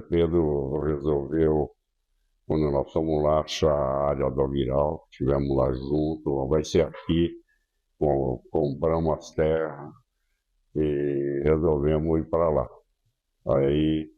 Pedro resolveu, quando nós fomos lá achar a área do Alviral, estivemos lá junto, vai ser aqui, compramos as terras e resolvemos ir para lá. Aí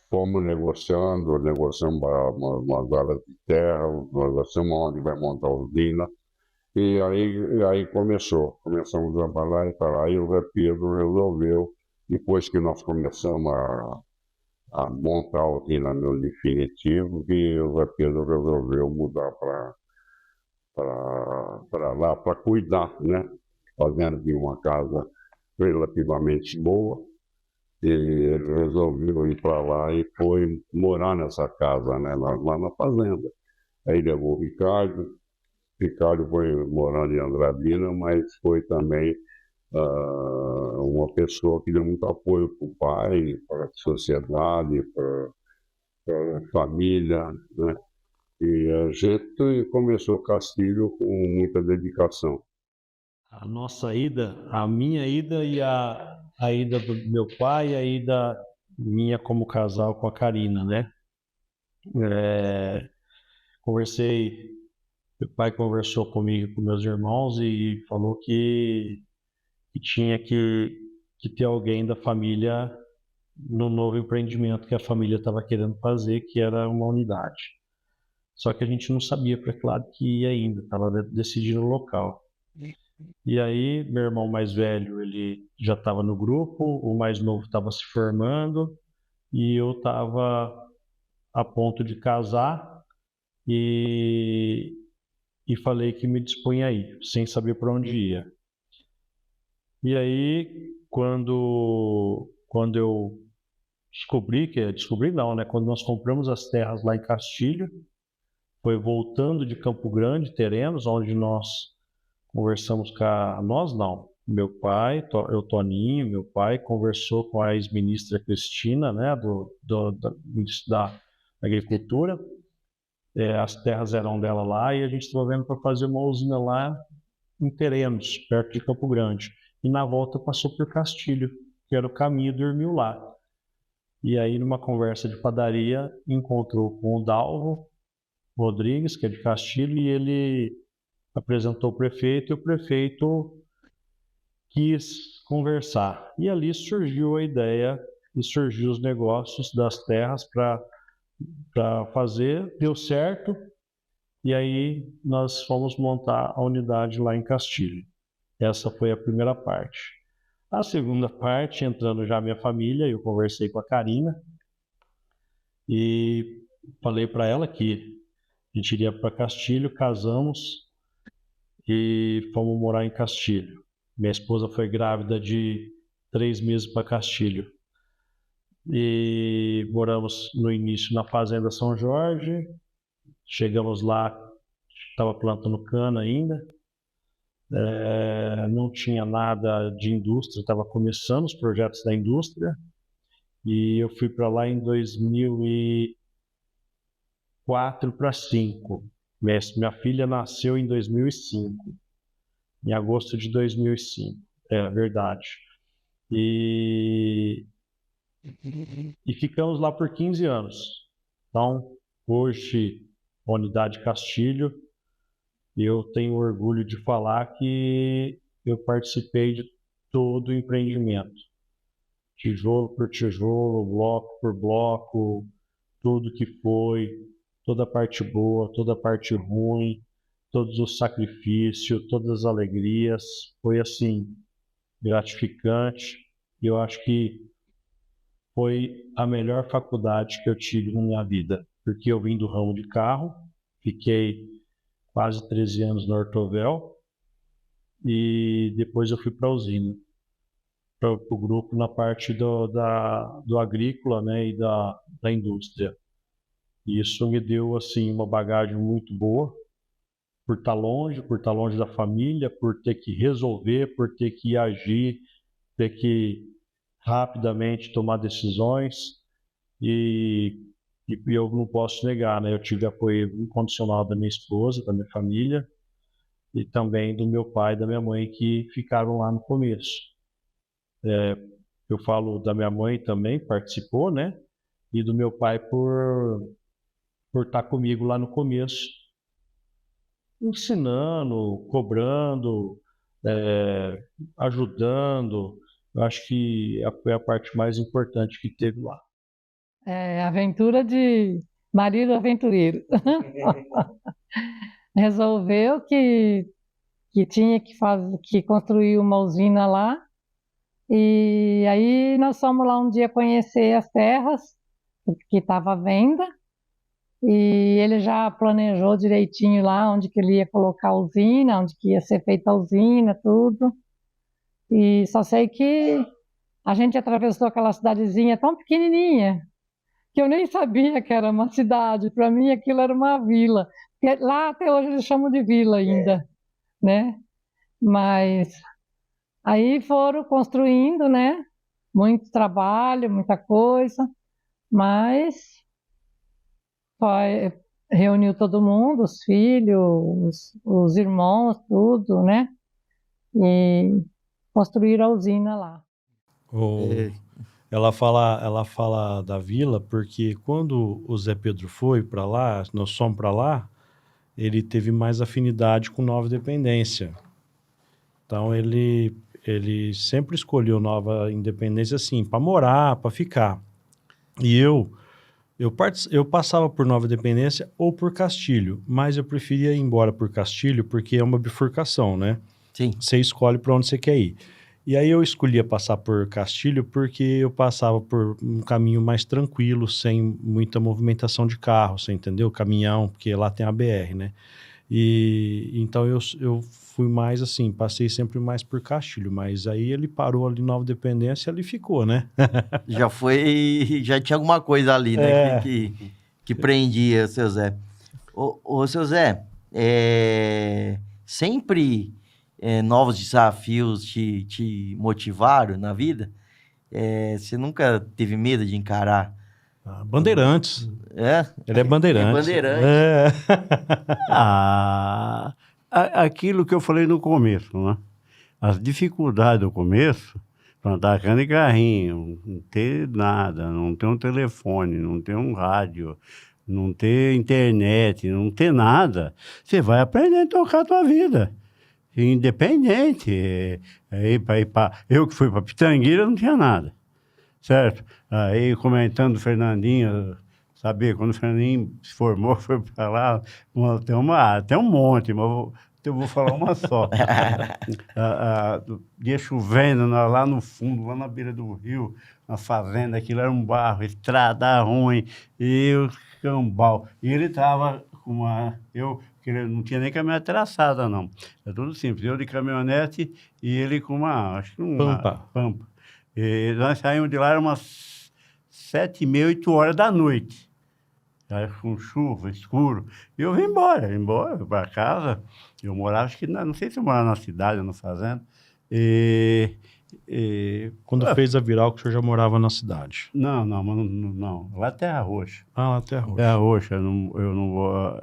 fomos negociamos umas áreas de terra, negociamos onde vai montar a usina, e aí começamos a trabalhar e para lá, e o Zé Pedro resolveu, depois que nós começamos a montar a usina no definitivo, que o Zé Pedro resolveu mudar para lá, para cuidar, né? Fazendo de uma casa relativamente boa, e ele resolveu ir para lá e foi morar nessa casa, né? Lá na fazenda. Aí levou o Ricardo foi morando em Andradina, mas foi também uma pessoa que deu muito apoio para o pai, para a sociedade, para a família, né? E a gente começou o Castilho com muita dedicação. A nossa ida, a minha ida e a ida do meu pai, a ida minha como casal com a Karina, né? Conversei, meu pai conversou comigo, com meus irmãos e falou que tinha que ter alguém da família no novo empreendimento que a família estava querendo fazer, que era uma unidade. Só que a gente não sabia para que lado que ia ainda, estava decidindo o local. E aí, meu irmão mais velho, ele já estava no grupo, o mais novo estava se formando, e eu estava a ponto de casar e, e falei que me dispunha a ir, sem saber para onde ia. E aí, quando eu descobri não, né? Quando nós compramos as terras lá em Castilho, foi voltando de Campo Grande, terrenos, onde nós conversamos com nós não, meu pai, eu Toninho, meu pai, conversou com a ex-ministra Cristina, né, da Ministro da Agricultura, as terras eram dela lá e a gente estava vendo para fazer uma usina lá em terrenos, perto de Campo Grande. E na volta passou por Castilho, que era o caminho, dormiu lá. E aí, numa conversa de padaria, encontrou com o Dalvo Rodrigues, que é de Castilho, e ele apresentou o prefeito, e o prefeito quis conversar. E ali surgiu a ideia e surgiu os negócios das terras para fazer, deu certo, e aí nós fomos montar a unidade lá em Castilho. Essa foi a primeira parte. A segunda parte, entrando já a minha família, eu conversei com a Karina e falei para ela que a gente iria para Castilho, casamos e fomos morar em Castilho. Minha esposa foi grávida de 3 meses para Castilho. E moramos no início na Fazenda São Jorge. Chegamos lá, estava plantando cana ainda. Não tinha nada de indústria, estava começando os projetos da indústria. E eu fui para lá em 2004 para 2005. Minha filha nasceu em 2005. Em agosto de 2005, é verdade. E, e ficamos lá por 15 anos. Então, hoje, a Unidade Castilho, eu tenho orgulho de falar que eu participei de todo o empreendimento. Tijolo por tijolo, bloco por bloco, tudo que foi, toda a parte boa, toda a parte ruim, todos os sacrifícios, todas as alegrias. Foi assim, gratificante. E eu acho que foi a melhor faculdade que eu tive na minha vida, porque eu vim do ramo de carro, fiquei quase 13 anos na Ortovel e depois eu fui para a usina, para o grupo na parte do agrícola, né, e da indústria. E isso me deu assim uma bagagem muito boa, por estar longe da família, por ter que resolver, por ter que agir, ter que rapidamente tomar decisões e, e eu não posso negar, né? Eu tive apoio incondicional da minha esposa, da minha família e também do meu pai e da minha mãe que ficaram lá no começo. Eu falo da minha mãe também, participou, né? e do meu pai por estar comigo lá no começo, ensinando, cobrando, é, ajudando. Eu acho que foi a parte mais importante que teve lá. É, aventura de marido aventureiro. Resolveu que tinha que construir uma usina lá. E aí nós fomos lá um dia conhecer as terras que estava à venda. E ele já planejou direitinho lá onde que ele ia colocar a usina, onde que ia ser feita a usina, tudo. E só sei que a gente atravessou aquela cidadezinha tão pequenininha que eu nem sabia que era uma cidade. Para mim aquilo era uma vila. Porque lá até hoje eles chamam de vila ainda, né? Mas aí foram construindo, né? Muito trabalho, muita coisa, mas foi, reuniu todo mundo, os filhos, os irmãos, tudo, né? E construíram a usina lá. Ela fala da vila porque quando o Zé Pedro foi para lá, nós fomos para lá, ele teve mais afinidade com Nova Independência. Então ele sempre escolheu Nova Independência assim, para morar, para ficar. E eu passava por Nova Independência ou por Castilho, mas eu preferia ir embora por Castilho porque é uma bifurcação, né? Sim. Você escolhe para onde você quer ir. E aí eu escolhia passar por Castilho porque eu passava por um caminho mais tranquilo, sem muita movimentação de carro, você entendeu? Caminhão, porque lá tem a BR, né? E então eu fui mais assim, passei sempre mais por Castilho, mas aí ele parou ali em Nova Independência e ali ficou, né? Já tinha alguma coisa ali, né? É. Que prendia, seu Zé. Ô, seu Zé, sempre novos desafios te motivaram na vida? Você nunca teve medo de encarar? Bandeirantes. É? Ele é bandeirante. Bandeirante. Aquilo que eu falei no começo, né? As dificuldades do começo, plantar cana e carrinho, não ter nada, não ter um telefone, não ter um rádio, não ter internet, não ter nada, você vai aprender a tocar a tua vida. Independente. Eu que fui para Pitangueira não tinha nada, certo? Aí comentando o Fernandinho, sabia, quando o Fernandinho se formou, foi para lá, tem um monte, mas eu vou falar uma só. Dia chovendo lá no fundo, lá na beira do rio, na fazenda, aquilo era um barro, estrada ruim, e o cambal. E ele estava com que não tinha nem caminhonete traçada, não. É tudo simples. Eu de caminhonete e ele com acho que uma Pampa. E nós saímos de lá, eram umas 7h30, 8h da noite. Com chuva, escuro. E eu vim embora para casa. Eu morava, acho que, não sei se eu morava na cidade ou na fazenda. Quando fez a Viral, que o senhor já morava na cidade? Não. Lá é Terra Roxa. Lá é Terra Roxa. Terra Roxa, eu não vou...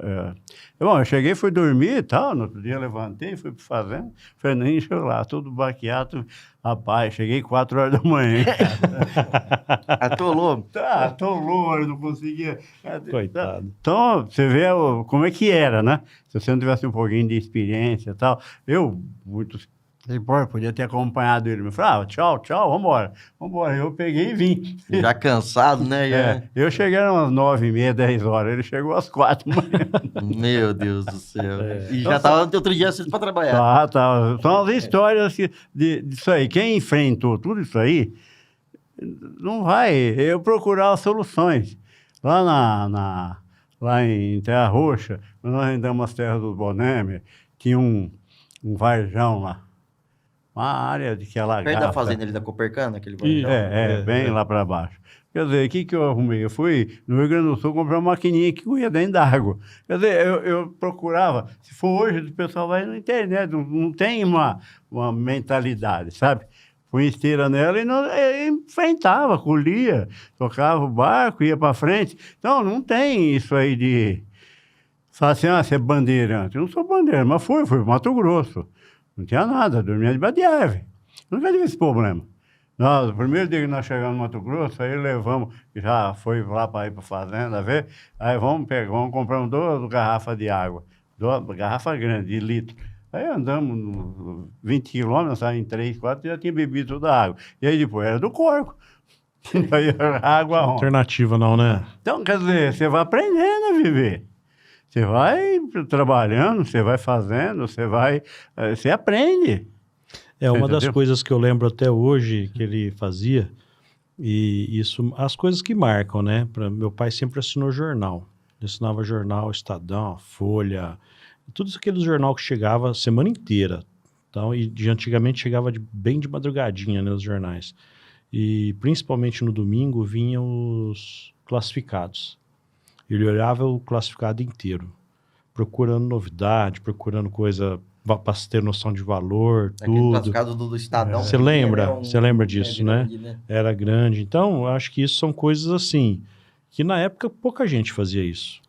Bom, eu cheguei, fui dormir e tal, no outro dia eu levantei, fui para fazenda, o Fernandinho chegou lá, todo baqueado, rapaz, cheguei 4h da manhã. Atolou? Atolou, eu não conseguia... Coitado. Então, você vê como é que era, né? Se você não tivesse um pouquinho de experiência e tal, podia ter acompanhado ele. Me falava, tchau, vambora. Eu peguei e vim. Já cansado, né? Eu cheguei umas 9h30, 10h. Ele chegou às 4h. Meu Deus do céu. E já estava outro dia cedo para trabalhar. Tá. São as histórias disso aí. Quem enfrentou tudo isso aí, não vai eu procurar as soluções. Lá em Terra Roxa, quando nós andamos as terras dos Bonemer, tinha um varjão lá. Uma área que alagava. Perto da fazenda ali da Copercana, aquele varjão? Bem lá para baixo. Quer dizer, o que eu arrumei? Eu fui no Rio Grande do Sul comprar uma maquininha que corria dentro d'água. Quer dizer, eu procurava. Se for hoje, o pessoal vai na internet, não tem uma mentalidade, sabe? Põe esteira nela e enfrentava, colhia, tocava o barco, ia para frente. Então, não tem isso aí de... Fala assim, você é bandeirante. Eu não sou bandeirante, mas fui para Mato Grosso. Não tinha nada, dormia debaixo de árvore. Nunca tive esse problema. Nós, o primeiro dia que nós chegamos no Mato Grosso, aí levamos, já foi lá para ir para a fazenda ver, aí vamos comprar 2 garrafas de água, 2 garrafas grandes, de litro. Aí andamos 20 quilômetros, em 3, 4, já tinha bebido toda a água. E aí depois era do corpo. Aí era água onde? Alternativa não, né? Então, quer dizer, você vai aprendendo a viver. Você vai trabalhando, você vai fazendo, você aprende. É uma das Entendeu? coisas que eu lembro até hoje que ele fazia, e isso, as coisas que marcam, né? Meu pai sempre assinou jornal. Ele assinava jornal, Estadão, Folha, todos aqueles jornal que chegava a semana inteira. Então, e de antigamente chegava bem de madrugadinha, né, os jornais. E principalmente no domingo vinham os classificados. Ele olhava o classificado inteiro, procurando novidade, procurando coisa para ter noção de valor, Aquele tudo. classificado do Estadão. Você que lembra? era Você lembra disso, grande, né? Era grande. Então, eu acho que isso são coisas assim, que na época pouca gente fazia isso.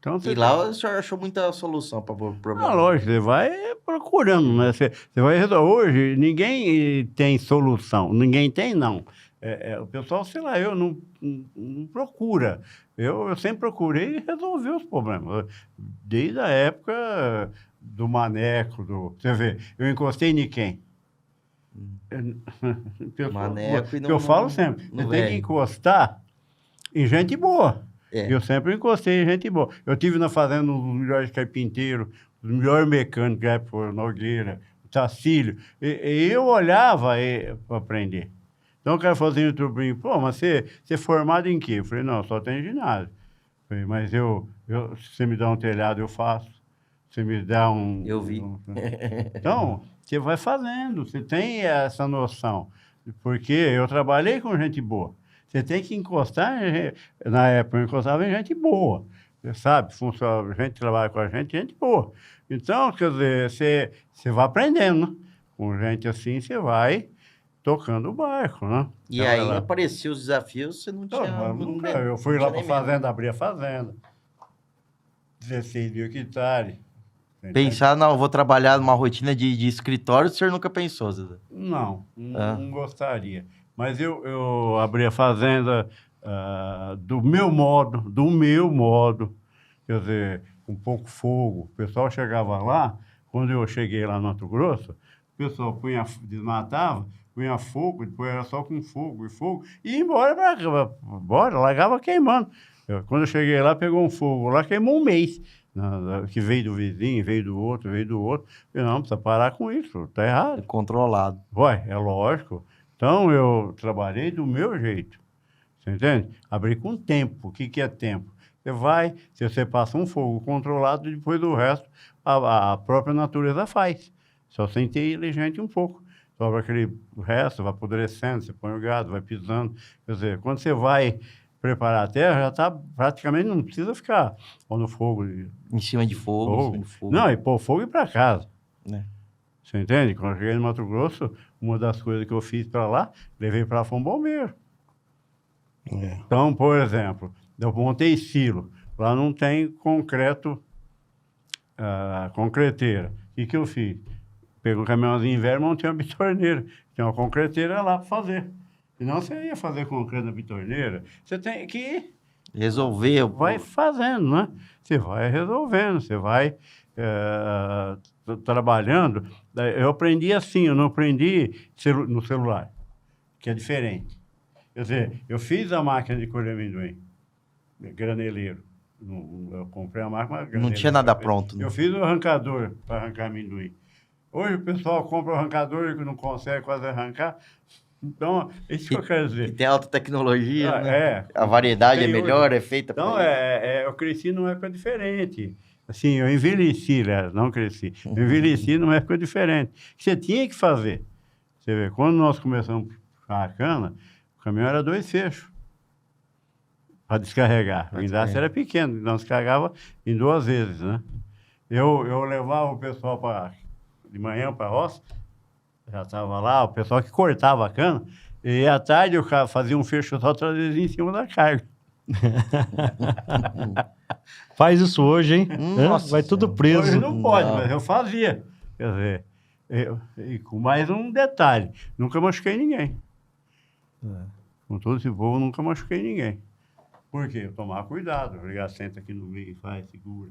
Então, E lá o senhor achou muita solução para o problema. lógico, você vai procurando, né? Você vai resolver. Hoje, ninguém tem solução. Ninguém tem, não. O pessoal, sei lá, eu não procura. Eu sempre procurei resolver os problemas. Desde a época do maneco, você vê, eu encostei em quem? Maneco e não... Eu falo sempre, não você tem que velho. encostar em gente boa. É. Eu sempre encostei em gente boa. Eu tive na fazenda um dos melhores carpinteiros, os melhores mecânicos, o Nogueira, o Tacílio. E eu olhava para aprender. Então o cara falou assim, Tubinho, pô, mas você é formado em quê? Eu falei, não, só tenho ginásio. Eu falei, mas se você me dá um telhado, eu faço. Você me dá um... Eu vi. Então, você vai fazendo, você tem essa noção. Porque eu trabalhei com gente boa. Você tem que encostar, na época eu encostava em gente boa, você sabe? A gente trabalha com a gente boa. Então, quer dizer, você vai aprendendo, né? Com gente assim, você vai tocando o barco, né? E aí apareciam os desafios, você não tinha... Eu fui lá para a fazenda, abri a fazenda. 16 mil hectares. Pensar, não, vou trabalhar numa rotina de escritório, o senhor nunca pensou, Zé? Não gostaria. Mas eu abri a fazenda do meu modo, quer dizer, com pouco fogo. O pessoal chegava lá, quando eu cheguei lá no Mato Grosso, o pessoal desmatava, punha fogo, depois era só com fogo, e ia embora, largava queimando. Quando eu cheguei lá, pegou um fogo lá, queimou um mês, que veio do vizinho, veio do outro. Eu não, precisa parar com isso, tá errado. Controlado. É lógico. Então, eu trabalhei do meu jeito, você entende? Abri com tempo. O que é tempo? Se você passa um fogo controlado, depois do resto, a própria natureza faz. Só sem ter inteligente um pouco. Sobra aquele resto, vai apodrecendo, você põe o gado, vai pisando. Quer dizer, quando você vai preparar a terra, já está praticamente, não precisa ficar no fogo. Em cima de fogo. Não, e pôr fogo e ir para casa. Você entende? Quando eu cheguei no Mato Grosso, uma das coisas que eu fiz para lá, levei para lá, foi um bombeiro. Então, por exemplo, eu montei silo. Lá não tem concreteira. O que eu fiz? Peguei um caminhãozinho inverno, montei uma bitorneira. Tem uma concreteira lá para fazer. Senão você ia fazer concreto na bitorneira. Você tem que resolver. Vai fazendo, né? Você vai resolvendo, você vai trabalhando. Eu aprendi assim, eu não aprendi no celular, que é diferente. Quer dizer, eu fiz a máquina de colher amendoim, graneleiro. Eu comprei a máquina, não tinha nada pronto. Né? Eu fiz o arrancador para arrancar amendoim. Hoje o pessoal compra o arrancador e não consegue quase arrancar. Então, isso que eu quero dizer. E tem alta tecnologia, né? A variedade é melhor, é feita para isso. Então, eu cresci numa época diferente. Assim, eu envelheci, não cresci. Eu envelheci numa época diferente. Você tinha que fazer. Você vê, quando nós começamos a cana, o caminhão era 2 fechos para descarregar. O guindaste era pequeno, então descarregava em 2 vezes, né? Eu levava o pessoal de manhã para a roça, já estava lá, o pessoal que cortava a cana, e à tarde eu fazia um fecho só, trazia em cima da carga. Faz isso hoje, hein? Nossa, vai tudo preso. Hoje não pode, mas eu fazia. Quer dizer, e com mais um detalhe, nunca machuquei ninguém. Com todo esse fogo, eu nunca machuquei ninguém. Por quê? Tomar cuidado. Ligar, senta aqui no meio, faz, segura.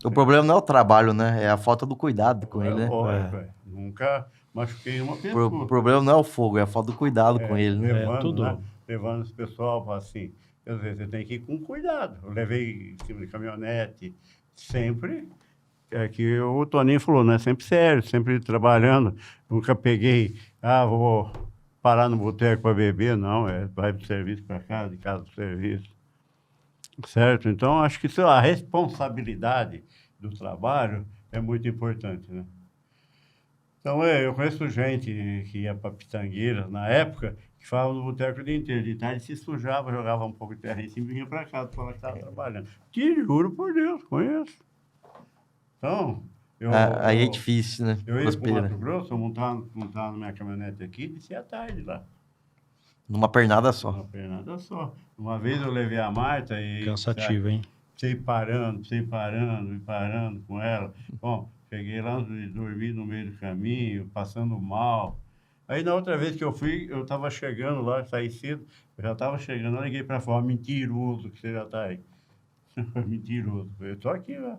O problema não é o trabalho, né? É a falta do cuidado com ele, né? Nunca machuquei uma O pessoa. problema não é o fogo, é a falta do cuidado com ele, né? Levando, tudo. né? Levando esse pessoal assim. Quer dizer, você tem que ir com cuidado. Eu levei em cima de caminhonete, sempre. É que o Toninho falou, né? Sempre sério, sempre trabalhando. Nunca peguei, vou parar no boteco para beber, não. Vai para o serviço para casa, de casa para o serviço. Certo? Então, acho que a responsabilidade do trabalho é muito importante, né? Então, eu conheço gente que ia para Pitangueira, na época, que falava no boteco o dia inteiro. De tarde se sujava, jogava um pouco de terra em cima e vinha para casa, falar que estava trabalhando. Te juro por Deus, conheço. Então, Aí é difícil, né? Eu ia para o Mato Grosso, eu montava na minha caminhonete aqui e descia à tarde lá. Numa pernada só. Uma pernada só. Uma vez eu levei a Marta e... Cansativo, hein? Sei parando com ela. Bom, cheguei lá, dormi no meio do caminho, passando mal. Aí, na outra vez que eu fui, eu estava chegando lá, saí cedo, eu já estava chegando, eu liguei para fora, mentiroso que você já está aí. Mentiroso. Eu estou aqui, né?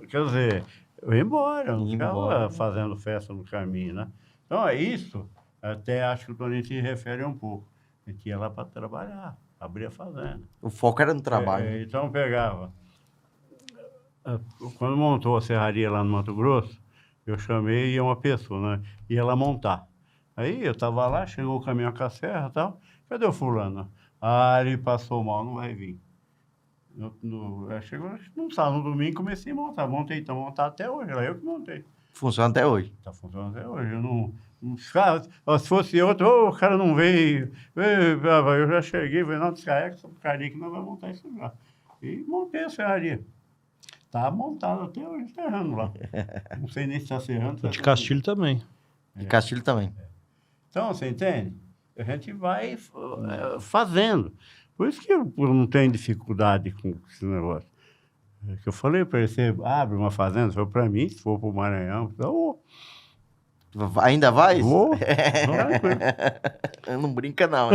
Quer dizer, eu ia embora, eu não ficava fazendo festa no caminho, né? Então, é isso, até acho que o Toninho se refere um pouco. A gente ia lá para trabalhar, abrir a fazenda. O foco era no trabalho. Então, pegava. Quando montou a serraria lá no Mato Grosso, eu chamei uma pessoa, né? Ia lá montar. Aí eu estava lá, chegou o caminhão com a serra e tal. Cadê o fulano? Ele passou mal, não vai vir. Chegou no sábado, no domingo, comecei a montar. Montei até hoje. Era eu que montei. Funciona até hoje. Está funcionando até hoje. Eu não se fosse outro, o cara não veio. Eu já cheguei, falei, não, descarrega essa porcaria que nós vamos montar isso já. E montei a serraria. Está montado até hoje, serrando lá. Não sei nem se está serrando. De Castilho também. De Castilho também. Então, você entende? A gente vai fazendo. Por isso que eu não tenho dificuldade com esse negócio. Que eu falei para ele, você abre uma fazenda, se for para mim, se for para o Maranhão, Ainda vai? Vou. Não brinca, não.